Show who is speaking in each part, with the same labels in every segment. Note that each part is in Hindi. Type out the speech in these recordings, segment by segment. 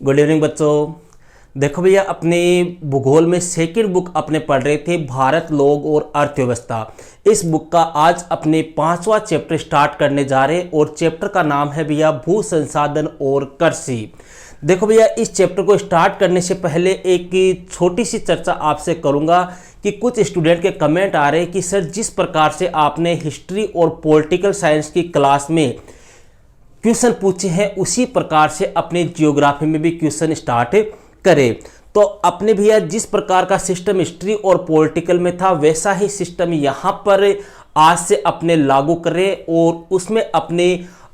Speaker 1: गुड इवनिंग बच्चों। देखो भैया, अपने भूगोल में सेकंड बुक अपने पढ़ रहे थे भारत, लोग और अर्थव्यवस्था। इस बुक का आज अपने 5वां चैप्टर स्टार्ट करने जा रहे हैं और चैप्टर का नाम है भैया भू संसाधन और कृषि। देखो भैया, इस चैप्टर को स्टार्ट करने से पहले एक छोटी सी चर्चा आपसे करूंगा कि कुछ स्टूडेंट के कमेंट आ रहे हैं कि सर, जिस प्रकार से आपने हिस्ट्री और पॉलिटिकल साइंस की क्लास में क्वेश्चन पूछे हैं उसी प्रकार से अपने जियोग्राफी में भी क्वेश्चन स्टार्ट करें। तो अपने भैया जिस प्रकार का सिस्टम हिस्ट्री और पॉलिटिकल में था वैसा ही सिस्टम यहाँ पर आज से अपने लागू करें और उसमें अपने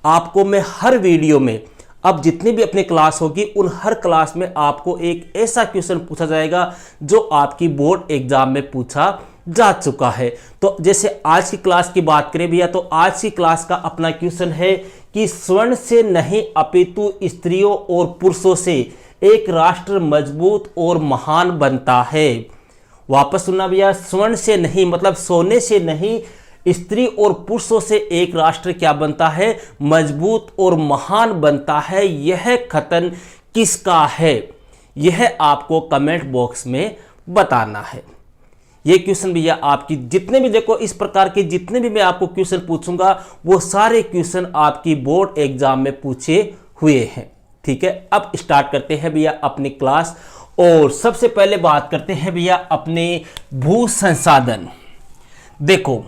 Speaker 1: आपको मैं हर वीडियो में अब जितनी भी अपनी क्लास होगी उन हर क्लास में आपको एक ऐसा क्वेश्चन पूछा जाएगा जो आपकी बोर्ड एग्जाम में पूछा जा चुका है। तो जैसे आज की क्लास की बात करें भैया, तो आज की क्लास का अपना क्वेश्चन है कि स्वर्ण से नहीं अपितु स्त्रियों और पुरुषों से एक राष्ट्र मजबूत और महान बनता है। वापस सुनना भैया, स्वर्ण से नहीं मतलब सोने से नहीं, स्त्री और पुरुषों से एक राष्ट्र क्या बनता है? मजबूत और महान बनता है। यह कथन किसका है? यह आपको कमेंट बॉक्स में बताना है। ये क्वेश्चन भैया आपकी जितने भी देखो इस प्रकार के जितने भी मैं आपको क्वेश्चन पूछूंगा वो सारे क्वेश्चन आपकी बोर्ड एग्जाम में पूछे हुए हैं। ठीक है, अब स्टार्ट करते हैं भैया अपनी क्लास और सबसे पहले बात करते हैं भैया अपने भू संसाधन। देखो,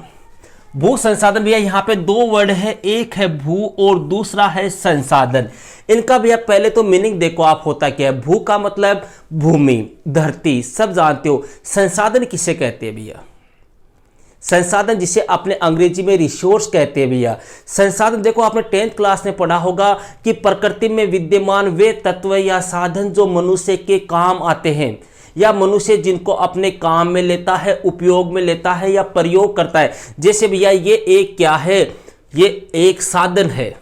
Speaker 1: भू संसाधन भैया यहाँ पे दो वर्ड है, एक है भू और दूसरा है संसाधन। इनका भैया पहले तो मीनिंग देखो आप होता क्या है। भू का मतलब भूमि, धरती, सब जानते हो। संसाधन किसे कहते हैं भैया? संसाधन जिसे अपने अंग्रेजी में रिसोर्स कहते हैं भैया। संसाधन देखो आपने 10th क्लास में पढ़ा होगा कि प्रकृति में विद्यमान वे तत्व या साधन जो मनुष्य के काम आते हैं या मनुष्य जिनको अपने काम में लेता है, उपयोग में लेता है या प्रयोग करता है। जैसे भैया ये एक क्या है? ये एक साधन है।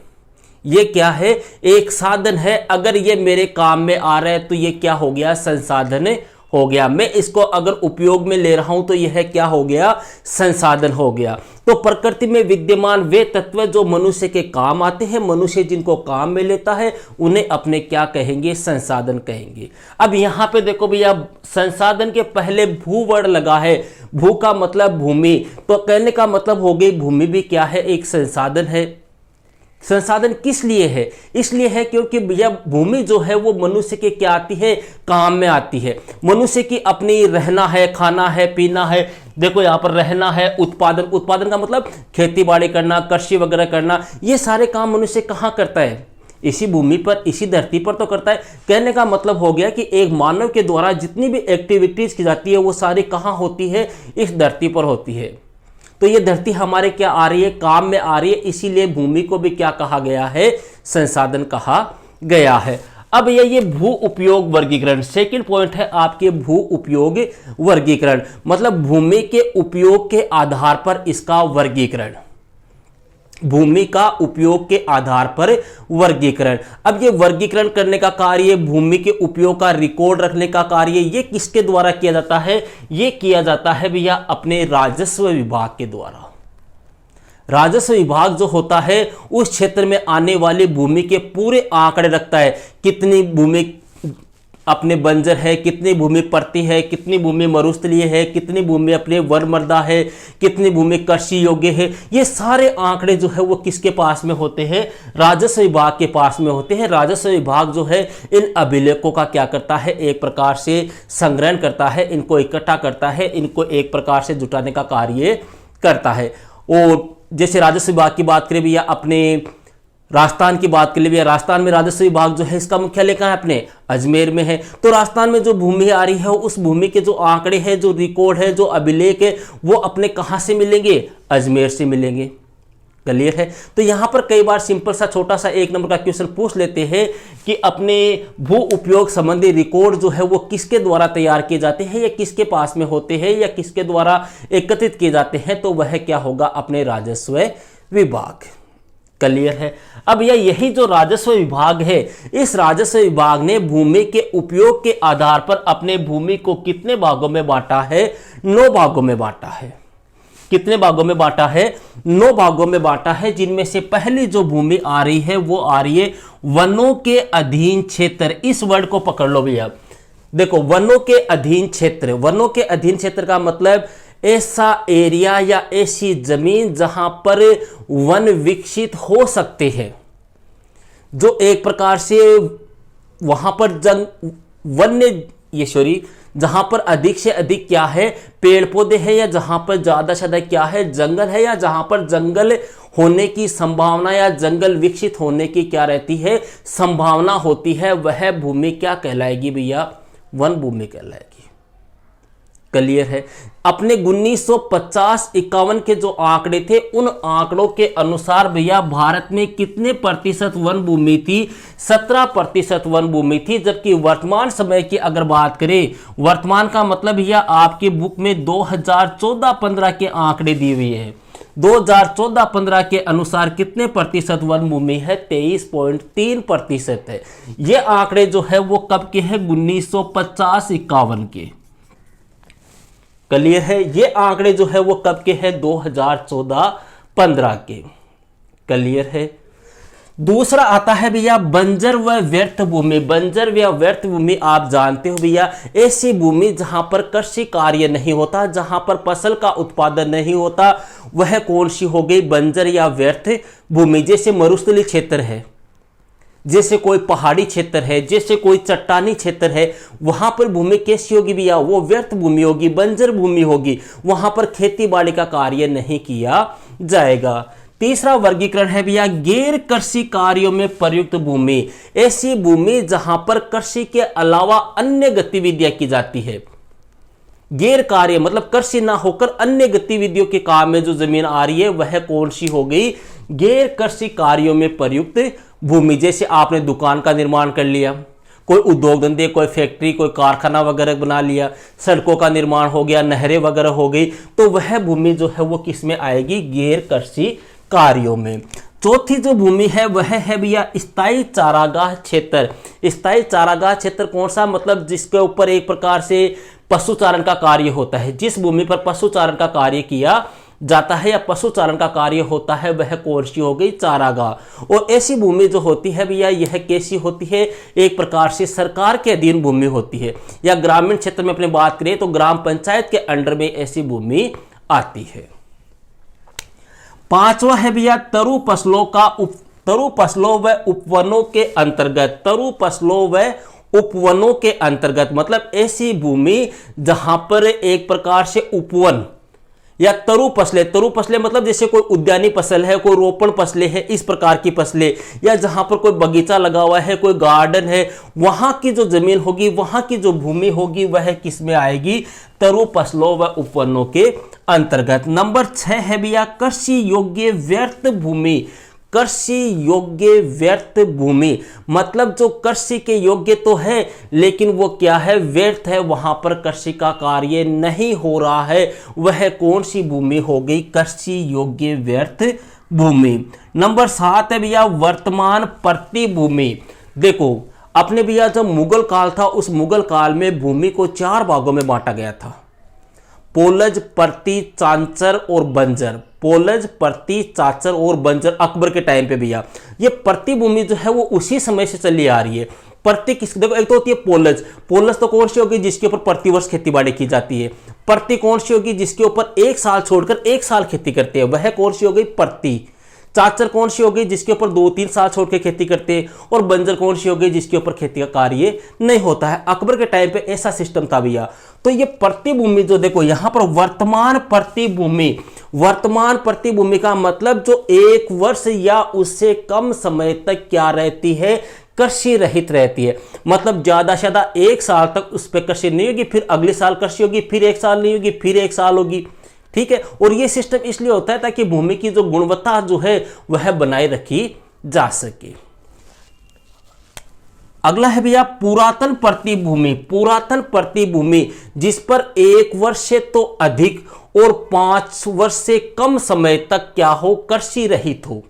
Speaker 1: ये क्या है? एक साधन है। अगर ये मेरे काम में आ रहा है तो ये क्या हो गया? संसाधन हो गया। मैं इसको अगर उपयोग में ले रहा हूं तो यह क्या हो गया? संसाधन हो गया। तो प्रकृति में विद्यमान वे तत्व जो मनुष्य के काम आते हैं, मनुष्य जिनको काम में लेता है, उन्हें अपने क्या कहेंगे? संसाधन कहेंगे। अब यहां पे देखो भैया, संसाधन के पहले भू वर्ड लगा है। भू का मतलब भूमि, तो कहने का मतलब हो गई भूमि भी क्या है? एक संसाधन है। संसाधन किस लिए है? इसलिए है क्योंकि भैया भूमि जो है वो मनुष्य के क्या आती है? काम में आती है। मनुष्य की अपनी रहना है, खाना है, पीना है। देखो यहाँ पर रहना है, उत्पादन, उत्पादन का मतलब खेती बाड़ी करना, कृषि वगैरह करना। ये सारे काम मनुष्य कहाँ करता है? इसी भूमि पर, इसी धरती पर तो करता है। कहने का मतलब हो गया कि एक मानव के द्वारा जितनी भी एक्टिविटीज की जाती है वो सारी कहाँ होती है? इस धरती पर होती है। तो ये धरती हमारे क्या आ रही है? काम में आ रही है। इसीलिए भूमि को भी क्या कहा गया है? संसाधन कहा गया है। अब ये भू उपयोग वर्गीकरण, सेकंड पॉइंट है आपके भू उपयोग वर्गीकरण, मतलब भूमि के उपयोग के आधार पर इसका वर्गीकरण। भूमि का उपयोग के आधार पर वर्गीकरण। अब ये वर्गीकरण करने का कार्य, भूमि के उपयोग का रिकॉर्ड रखने का कार्य, ये किसके द्वारा किया जाता है? ये किया जाता है भैया अपने राजस्व विभाग के द्वारा। राजस्व विभाग जो होता है उस क्षेत्र में आने वाली भूमि के पूरे आंकड़े रखता है। कितनी भूमि अपने बंजर है, कितनी भूमि परती है, कितनी भूमि मरुस्थलीय है, कितनी भूमि अपने वन मृदा है, कितनी भूमि कृषि योग्य है। ये सारे आंकड़े जो है वो किसके पास में होते हैं? राजस्व विभाग के पास में होते हैं। राजस्व विभाग जो है इन अभिलेखों का क्या करता है? एक प्रकार से संग्रहण करता है, इनको इकट्ठा करता है, इनको एक प्रकार से जुटाने का कार्य करता है। और जैसे राजस्व विभाग की बात करें भैया, अपने राजस्थान की बात कर ले भैया, राजस्थान में राजस्व विभाग जो है इसका मुख्यालय कहाँ है? अपने अजमेर में है। तो राजस्थान में जो भूमि आ रही है उस भूमि के जो आंकड़े हैं, जो रिकॉर्ड है, जो अभिलेख है, वो अपने कहाँ से मिलेंगे? अजमेर से मिलेंगे। क्लियर है? तो यहां पर कई बार सिंपल सा छोटा सा 1 नंबर का क्वेश्चन पूछ लेते हैं कि अपने भू उपयोग संबंधी रिकॉर्ड जो है वो किसके द्वारा तैयार किए जाते हैं या किसके पास में होते हैं या किसके द्वारा एकत्रित किए जाते हैं? तो वह क्या होगा? अपने राजस्व विभाग। क्लियर है? अब यही जो राजस्व विभाग है, इस राजस्व विभाग ने भूमि के उपयोग के आधार पर अपने भूमि को कितने भागों में बांटा है? 9 भागों में बांटा है। कितने भागों में बांटा है? 9 भागों में बांटा है, जिनमें से पहली जो भूमि आ रही है वो आ रही है वनों के अधीन क्षेत्र। इस वर्ड को पकड़ लो भैया, देखो वनों के अधीन क्षेत्र। वनों के अधीन क्षेत्र का मतलब ऐसा एरिया या ऐसी जमीन जहां पर वन विकसित हो सकते हैं, जो एक प्रकार से वहां पर जहां पर अधिक से अधिक क्या है, पेड़ पौधे हैं, या जहां पर ज्यादा से ज्यादा क्या है, जंगल है, या जहां पर जंगल होने की संभावना या जंगल विकसित होने की क्या रहती है, संभावना होती है, वह भूमि क्या कहलाएगी भैया? वन भूमि कहलाएगी। क्लियर है? अपने 1950-51 के जो आंकड़े थे, उन आंकड़ों के अनुसार भैया भारत में कितने प्रतिशत वन भूमि थी? 17% वन भूमि थी। जबकि वर्तमान समय की अगर बात करें, वर्तमान का मतलब भैया आपकी बुक में 2014-15 के आंकड़े दिए हुए हैं। 2014-15 के अनुसार कितने प्रतिशत वन भूमि है? 23.3% है। ये आंकड़े जो है वो कब के हैं? 1950-51 के। क्लियर है? ये आंकड़े जो है वो कब के हैं? 2014-15 के। क्लियर है? दूसरा आता है भैया बंजर व व्यर्थ भूमि। बंजर व व्यर्थ भूमि आप जानते हो भैया, ऐसी भूमि जहां पर कृषि कार्य नहीं होता, जहां पर फसल का उत्पादन नहीं होता, वह कौन सी हो गई? बंजर या व्यर्थ भूमि। जैसे मरुस्थलीय क्षेत्र है, जैसे कोई पहाड़ी क्षेत्र है, जैसे कोई चट्टानी क्षेत्र है, वहां पर भूमि कैसी होगी भैया? वो व्यर्थ भूमि होगी, बंजर भूमि होगी। वहां पर खेती बाड़ी का कार्य नहीं किया जाएगा। तीसरा वर्गीकरण है भैया गैर कृषि कार्यों में प्रयुक्त भूमि। ऐसी भूमि जहां पर कृषि के अलावा अन्य गतिविधियां की जाती है। गैर कार्य मतलब कृषि ना होकर अन्य गतिविधियों के काम में जो जमीन आ रही है, वह कौन सी हो गई? गैर कृषि कार्यों में प्रयुक्त भूमि। जैसे आपने दुकान का निर्माण कर लिया, कोई उद्योग धंधे, कोई फैक्ट्री, कोई कारखाना वगैरह बना लिया, सड़कों का निर्माण हो गया, नहरें वगैरह हो गई, तो वह भूमि जो है वो किस में आएगी? गैर कृषि कार्यों में। चौथी जो भूमि है वह है भैया स्थायी चारागाह क्षेत्र। स्थायी चारागाह क्षेत्र कौन सा? मतलब जिसके ऊपर एक प्रकार से पशुचारण का कार्य होता है। जिस भूमि पर पशुचारण का कार्य किया जाता है या पशुचारण का कार्य होता है, वह कौन सी हो गई? चारागाह। और ऐसी भूमि जो होती है भैया, यह कैसी होती है? एक प्रकार से सरकार के अधीन भूमि होती है, या ग्रामीण क्षेत्र में अपने बात करें तो ग्राम पंचायत के अंडर में ऐसी भूमि आती है। पांचवा है भैया तरु फसलों व उपवनों के अंतर्गत। तरु फसलों व उपवनों के अंतर्गत मतलब ऐसी भूमि जहां पर एक प्रकार से उपवन या तरु फसलें मतलब जैसे कोई उद्यानी फसल है, कोई रोपण फसलें है, इस प्रकार की फसलें, या जहां पर कोई बगीचा लगा हुआ है, कोई गार्डन है, वहां की जो जमीन होगी, वहां की जो भूमि होगी, वह किस में आएगी? तरु फसलों व उपवनों के अंतर्गत। नंबर 6 है भैया कृषि योग्य व्यर्थ भूमि। कृषि योग्य व्यर्थ भूमि मतलब जो कृषि के योग्य तो है, लेकिन वो क्या है? व्यर्थ है, वहां पर कृषि का कार्य नहीं हो रहा है, वह कौन सी भूमि हो गई? कृषि योग्य व्यर्थ भूमि। नंबर 7 है भैया वर्तमान प्रतिभूमि। देखो अपने भैया जब मुगल काल था, उस मुगल काल में भूमि को 4 भागों में बांटा गया था। पोलज, पर्ती, चांचर और बंजर। पोलज, पर्ती, चांचर और बंजर अकबर के टाइम पे भैया। ये पर्ती भूमि जो है वो उसी समय से चली आ रही है। पर्ती किस, देखो एक तो होती है पोलज। पोलज तो कौन सी होगी? जिसके ऊपर प्रतिवर्ष खेतीबाड़ी की जाती है। पर्ती कौन सी होगी? जिसके ऊपर 1 साल छोड़कर 1 साल खेती करते हैं, वह कौन सी हो गई? पर्ती। चाचर कौन सी होगी? जिसके ऊपर 2-3 साल छोड़ के खेती करते हैं। और बंजर कौन सी होगी? जिसके ऊपर खेती का कार्य नहीं होता है। अकबर के टाइम पे ऐसा सिस्टम था भैया। तो ये प्रतिभूमि जो देखो यहां पर वर्तमान प्रतिभूमि का मतलब जो 1 वर्ष या उससे कम समय तक क्या रहती है? कृषि रहित रहती है। मतलब ज्यादा से ज्यादा 1 साल तक उस पर कृषि नहीं होगी, फिर अगले साल कृषि होगी, फिर 1 साल नहीं होगी, फिर 1 साल होगी। ठीक है। और ये सिस्टम इसलिए होता है ताकि भूमि की जो गुणवत्ता जो है वह बनाए रखी जा सके। अगला है भैया पुरातन प्रतिभूमि। पुरातन प्रतिभूमि जिस पर 1 वर्ष से तो अधिक और 5 वर्ष से कम समय तक क्या हो? कृषि रहित हो।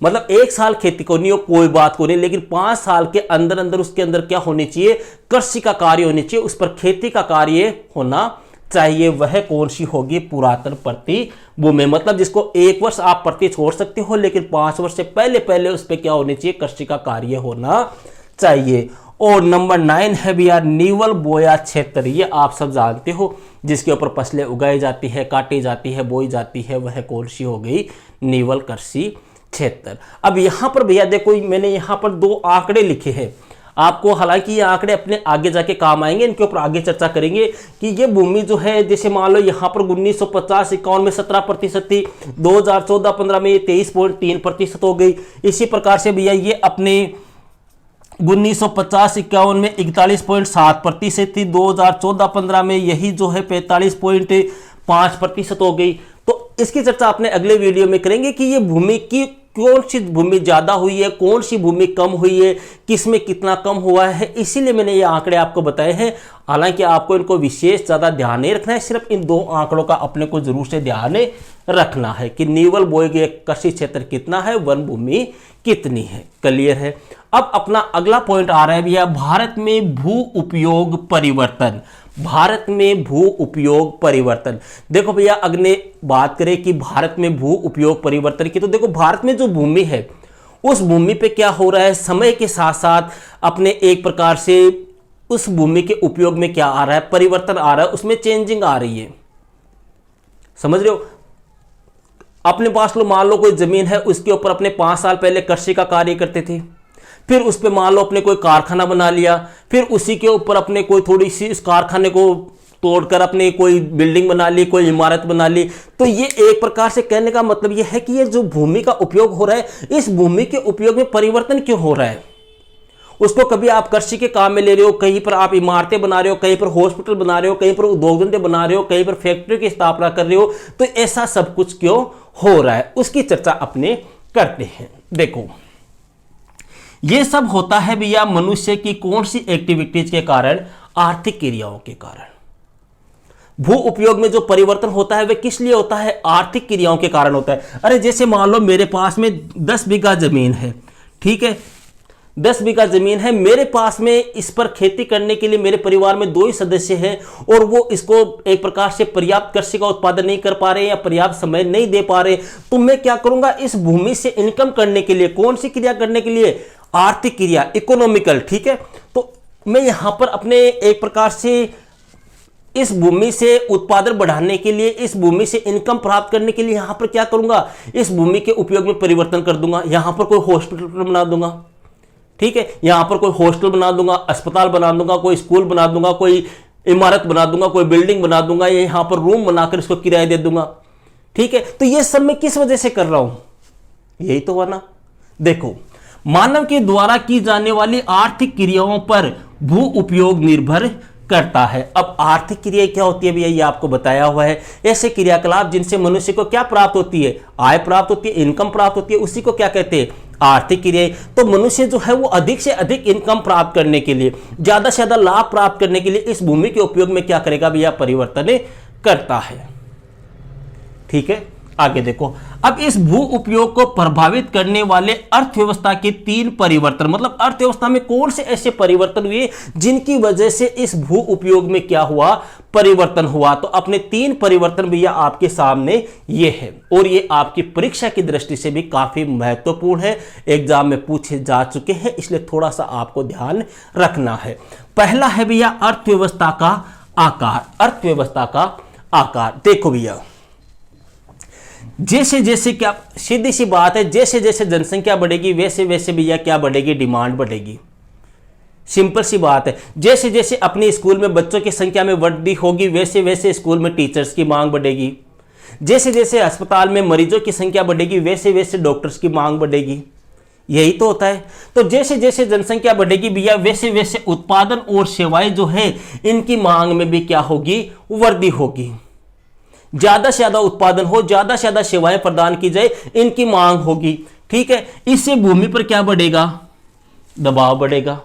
Speaker 1: मतलब 1 साल खेती करनी हो कोई बात को नहीं, लेकिन 5 साल के अंदर अंदर उसके अंदर क्या होनी चाहिए? कृषि का कार्य होनी चाहिए, उस पर खेती का कार्य होना चाहिए वह कौन सी होगी? पुरातन प्रतिभूमि। मतलब जिसको 1 वर्ष आप प्रति छोड़ सकते हो, लेकिन 5 वर्ष से पहले पहले उस पर क्या होनी चाहिए? कृषि का कार्य होना चाहिए। और नंबर 9 है भैया नीवल बोया क्षेत्र। ये आप सब जानते हो, जिसके ऊपर फसलें उगाई जाती है, काटी जाती है, बोई जाती है, वह कौन सी हो गई? नीवल कृषि क्षेत्र। अब यहां पर भैया देखो, मैंने यहां पर 2 आंकड़े लिखे हैं आपको, हालांकि ये आंकड़े अपने आगे जाके काम आएंगे, इनके ऊपर आगे चर्चा करेंगे कि ये भूमि जो है, जैसे मान लो यहाँ पर 1950-51 में 17% थी, 2014-15 में ये 23.3% हो गई। इसी प्रकार से भैया ये अपने 1950-51 में 41.7% थी, 2014-15 में यही जो है 45.5% हो गई। तो इसकी चर्चा अपने अगले वीडियो में करेंगे कि ये भूमि की कौन सी भूमि ज्यादा हुई है, कौन सी भूमि कम हुई है, किसमें कितना कम हुआ है। इसीलिए मैंने ये आंकड़े आपको बताए हैं। हालांकि आपको इनको विशेष ज्यादा ध्यान नहीं रखना है, सिर्फ इन 2 आंकड़ों का अपने को जरूर से ध्यान रखना है कि नीवल बोए गए कृषि क्षेत्र कितना है, वन भूमि कितनी है। क्लियर है। अब अपना अगला पॉइंट आ रहा है भैया भारत में भू उपयोग परिवर्तन। भारत में भू उपयोग परिवर्तन। देखो भैया अगले बात करें कि भारत में भू उपयोग परिवर्तन की, तो देखो भारत में जो भूमि है उस भूमि पे क्या हो रहा है, समय के साथ साथ अपने एक प्रकार से उस भूमि के उपयोग में क्या आ रहा है? परिवर्तन आ रहा है, उसमें चेंजिंग आ रही है। समझ रहे हो? अपने पास लो मान लो कोई जमीन है, उसके ऊपर अपने 5 साल पहले कृषि का कार्य करते थे, फिर उस पर मान लो अपने कोई कारखाना बना लिया, फिर उसी के ऊपर अपने कोई थोड़ी सी इस कारखाने को तोड़कर अपने कोई बिल्डिंग बना ली, कोई इमारत बना ली। तो ये एक प्रकार से कहने का मतलब ये है कि ये जो भूमि का उपयोग हो रहा है, इस भूमि के उपयोग में परिवर्तन क्यों हो रहा है? उसको कभी आप कृषि के काम में ले रहे हो, कहीं पर आप इमारतें बना रहे हो, कहीं पर हॉस्पिटल बना रहे हो, कहीं पर उद्योग धंधे बना रहे हो, कहीं पर फैक्ट्री की स्थापना कर रहे हो। तो ऐसा सब कुछ क्यों हो रहा है, उसकी चर्चा अपने करते हैं। देखो ये सब होता है भैया मनुष्य की कौन सी एक्टिविटीज के कारण? आर्थिक क्रियाओं के कारण। भू उपयोग में जो परिवर्तन होता है वह किस लिए होता है? आर्थिक क्रियाओं के कारण होता है। अरे जैसे मान लो मेरे पास में 10 बीघा जमीन है, ठीक है, 10 बीघा जमीन है मेरे पास में, इस पर खेती करने के लिए मेरे परिवार में 2 ही सदस्य हैं और वो इसको एक प्रकार से पर्याप्त कृषि का उत्पादन नहीं कर पा रहे या पर्याप्त समय नहीं दे पा रहे। तो मैं क्या करूंगा? इस भूमि से इनकम करने के लिए, कौन सी क्रिया करने के लिए? आर्थिक क्रिया, इकोनॉमिकल। ठीक है, तो मैं यहां पर अपने एक प्रकार से इस भूमि से उत्पादन बढ़ाने के लिए, इस भूमि से इनकम प्राप्त करने के लिए यहां पर क्या करूंगा? इस भूमि के उपयोग में परिवर्तन कर दूंगा। यहां पर कोई हॉस्पिटल बना दूंगा, ठीक है, यहां पर कोई हॉस्टल बना दूंगा, अस्पताल बना दूंगा, कोई स्कूल बना दूंगा, कोई इमारत बना दूंगा, कोई बिल्डिंग बना दूंगा, या यहां पर रूम बनाकर इसको किराया दे दूंगा। ठीक है, तो ये सब मैं किस वजह से कर रहा हूं? यही तो हुआ ना। देखो मानव के द्वारा की जाने वाली आर्थिक क्रियाओं पर भू उपयोग निर्भर करता है। अब आर्थिक क्रिया क्या होती है भैया, ये आपको बताया हुआ है। ऐसे क्रियाकलाप जिनसे मनुष्य को क्या प्राप्त होती है? आय प्राप्त होती है, इनकम प्राप्त होती है, उसी को क्या कहते हैं? आर्थिक क्रियाएं। तो मनुष्य जो है वो अधिक से अधिक इनकम प्राप्त करने के लिए, ज्यादा से ज्यादा लाभ प्राप्त करने के लिए इस भूमि के उपयोग में क्या करेगा भैया? परिवर्तन करता है। ठीक है, आगे देखो। अब इस भू उपयोग को प्रभावित करने वाले अर्थव्यवस्था के 3 परिवर्तन, मतलब अर्थव्यवस्था में कौन से ऐसे परिवर्तन हुए जिनकी वजह से इस भू उपयोग में क्या हुआ? परिवर्तन हुआ। तो अपने 3 परिवर्तन भैया आपके सामने ये है, और ये आपकी परीक्षा की दृष्टि से भी काफी महत्वपूर्ण है, एग्जाम में पूछे जा चुके हैं, इसलिए थोड़ा सा आपको ध्यान रखना है। पहला है भैया अर्थव्यवस्था का आकार। अर्थव्यवस्था का आकार देखो भैया, जैसे जैसे क्या, सीधी सी बात है, जैसे जैसे जनसंख्या बढ़ेगी वैसे वैसे भैया क्या बढ़ेगी? डिमांड बढ़ेगी। सिंपल सी बात है। जैसे जैसे अपने स्कूल में बच्चों की संख्या में वृद्धि होगी वैसे वैसे स्कूल में टीचर्स की मांग बढ़ेगी। जैसे जैसे अस्पताल में मरीजों की संख्या बढ़ेगी वैसे वैसे डॉक्टर्स की मांग बढ़ेगी। यही तो होता है। तो जैसे जैसे जनसंख्या बढ़ेगी भैया वैसे वैसे उत्पादन और सेवाएं जो है इनकी मांग में भी क्या होगी? वृद्धि होगी। ज्यादा से ज्यादा उत्पादन हो, ज्यादा से ज्यादा सेवाएं प्रदान की जाए, इनकी मांग होगी। ठीक है, इससे भूमि पर क्या बढ़ेगा? दबाव बढ़ेगा,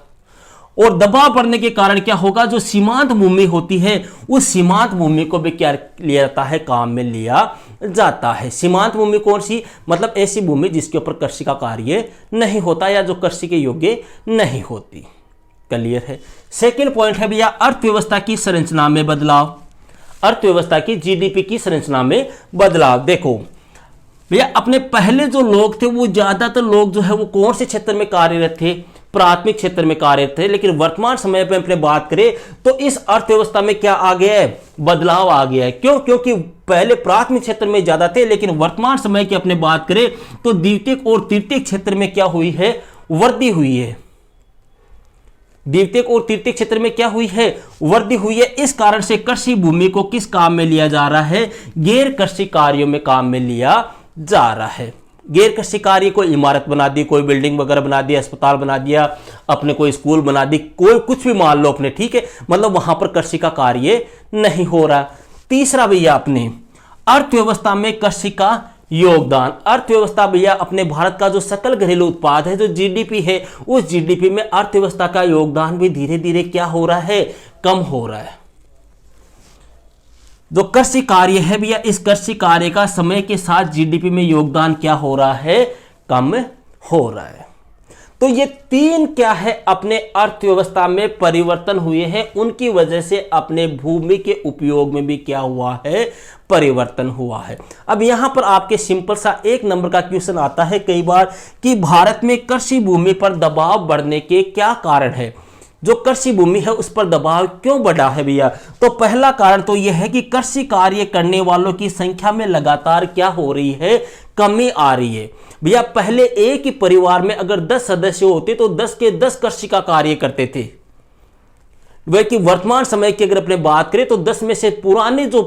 Speaker 1: और दबाव बढ़ने के कारण क्या होगा? जो सीमांत भूमि होती है उस सीमांत भूमि को भी क्या लिया जाता है? काम में लिया जाता है। सीमांत भूमि कौन सी? मतलब ऐसी भूमि जिसके ऊपर कृषि का कार्य नहीं होता या जो कृषि के योग्य नहीं होती। क्लियर है। सेकेंड पॉइंट है भैया अर्थव्यवस्था की संरचना में बदलाव। अर्थव्यवस्था की जीडीपी की संरचना में बदलाव। देखो भैया, अपने पहले जो लोग थे वो ज्यादातर लोग जो है वो कौन से क्षेत्र में कार्यरत थे? प्राथमिक क्षेत्र में कार्यरत थे। लेकिन वर्तमान समय पे अपने बात करें तो इस अर्थव्यवस्था में क्या आ गया है? बदलाव आ गया है। क्यों? क्योंकि पहले प्राथमिक क्षेत्र में ज्यादा थे, लेकिन वर्तमान समय की अपने बात करें तो द्वितीयक और तृतीयक क्षेत्र में क्या हुई है? वृद्धि हुई है। द्वितीयक और तृतीयक क्षेत्र में क्या हुई है? वृद्धि हुई है। इस कारण से कृषि भूमि को किस काम में लिया जा रहा है? गैर कृषि कार्यों में काम में लिया जा रहा है। गैर कृषि कार्य, कोई इमारत बना दी, कोई बिल्डिंग वगैरह बना दिया, अस्पताल बना दिया, अपने कोई स्कूल बना दी, कोई कुछ भी मान लो अपने, ठीक है, मतलब वहां पर कृषि का कार्य नहीं हो रहा। तीसरा भैया, अपने अर्थव्यवस्था में कृषि का योगदान। अर्थव्यवस्था भैया, अपने भारत का जो सकल घरेलू उत्पाद है, जो जीडीपी है, उस जीडीपी में अर्थव्यवस्था का योगदान भी धीरे धीरे क्या हो रहा है? कम हो रहा है। जो कृषि कार्य है भैया, इस कृषि कार्य का समय के साथ जीडीपी में योगदान क्या हो रहा है? कम हो रहा है। तो ये तीन क्या है? अपने अर्थव्यवस्था में परिवर्तन हुए हैं, उनकी वजह से अपने भूमि के उपयोग में भी क्या हुआ है? परिवर्तन हुआ है। अब यहां पर आपके सिंपल सा 1 नंबर का क्वेश्चन आता है कई बार कि भारत में कृषि भूमि पर दबाव बढ़ने के क्या कारण है? जो कृषि भूमि है उस पर दबाव क्यों बढ़ा है भैया? तो पहला कारण तो यह है कि कृषि कार्य करने वालों की संख्या में लगातार क्या हो रही है? कमी आ रही है। भैया, पहले एक ही परिवार में अगर 10 सदस्य होते तो 10 के 10 कृषि का कार्य करते थे। वह कि वर्तमान समय की अगर अपने बात करें तो 10 में से पुराने जो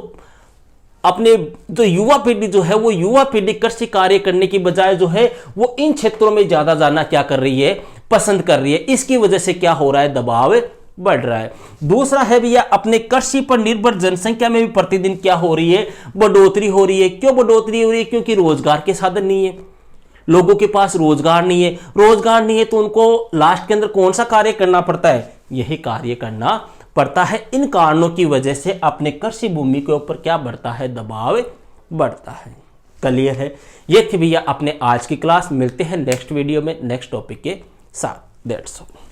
Speaker 1: अपने जो युवा पीढ़ी जो है, वो युवा पीढ़ी कृषि कार्य करने की बजाय जो है वो इन क्षेत्रों में ज्यादा जाना क्या कर रही है? पसंद कर रही है। इसकी वजह से क्या हो रहा है? दबाव बढ़ रहा है। दूसरा है भैया, अपने कृषि पर निर्भर जनसंख्या में भी प्रतिदिन क्या हो रही है? बढ़ोतरी हो रही है। क्यों बढ़ोतरी हो रही है? क्योंकि रोजगार के साधन नहीं है, लोगों के पास रोजगार नहीं है। रोजगार नहीं है तो उनको लास्ट के अंदर कौन सा कार्य करना पड़ता है? यही कार्य करना पड़ता है। इन कारणों की वजह से अपने कृषि भूमि के ऊपर क्या बढ़ता है? दबाव बढ़ता है। क्लियर है? ये थी भैया अपने आज की क्लास। मिलते हैं नेक्स्ट वीडियो में नेक्स्ट टॉपिक के साथ। That's all.